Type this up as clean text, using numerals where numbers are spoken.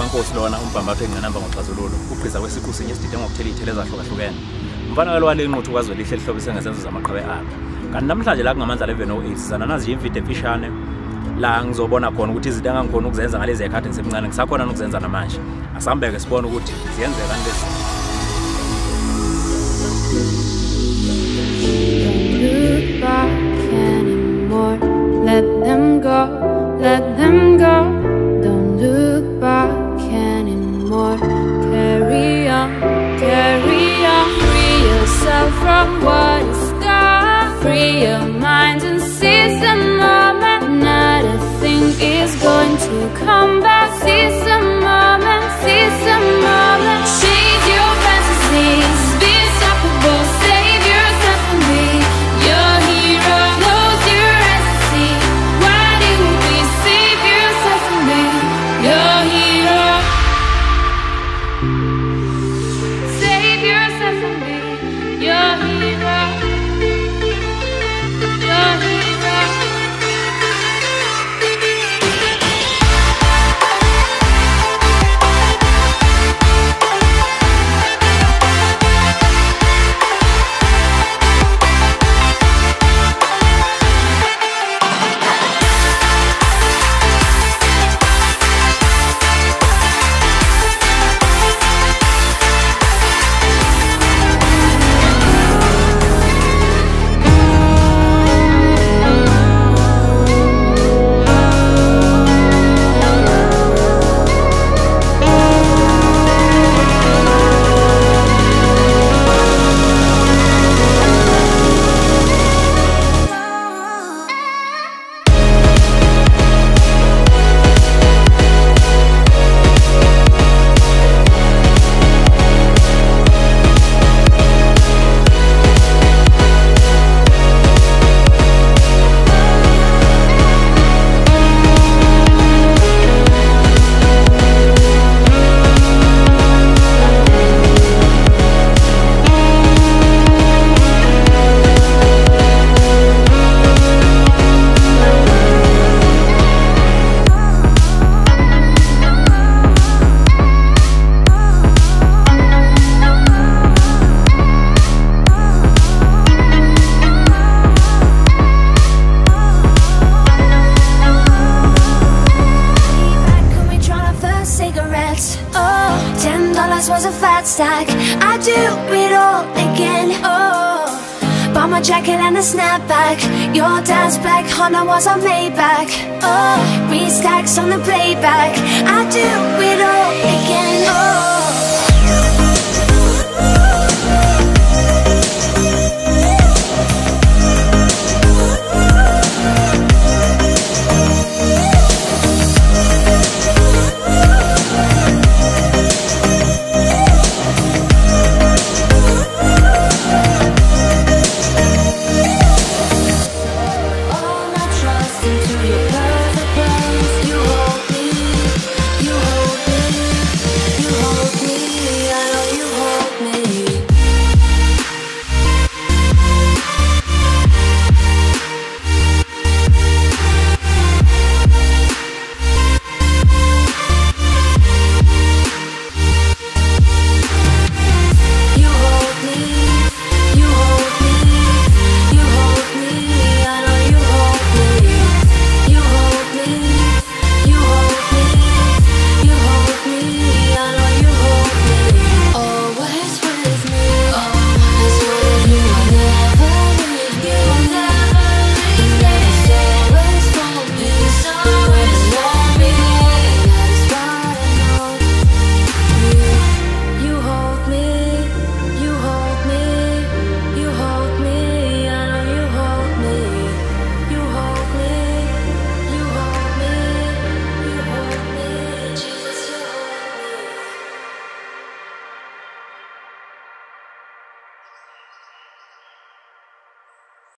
kaNkosi lona umbambatho engqinamba ngoxazululo ugqiza kwesiqu sinye isidide ngokuthela ithele ezahlukahlukene mfana walo wale nquthu kwazwelihle lihlobise ngesenzo zamaqhawe abo kanti namhlanje la kungamandla 1108 sizana nazi imvide emfishane la ngizobona khona ukuthi izinto engangikhona ukuzenza ngalezi ekhathi ngisemncane ngisakhona ukuzenza namanje asambeke sibone ukuthi ziyenzeka kanti lezi Don't look back anymore. Let them go, let them go. Don't look back anymore. Carry on, carry on. Free yourself from what is gone. Free your mind and seize the moment. Not a thing is going to come back. Seize the moment, seize the moment. Change your fantasies, be unstoppable. Save yourself from me. Your hero knows your eyes to see. Why do we save yourself from me? Your hero. Save yourself from me. Your hero. Your hero. $10 was a fat stack. I'd do it all again. Oh, bought my jacket and a snapback. Your dad's black Honda was a Maybach. Oh, 3 stacks on the playback. I'd do it all again. Oh.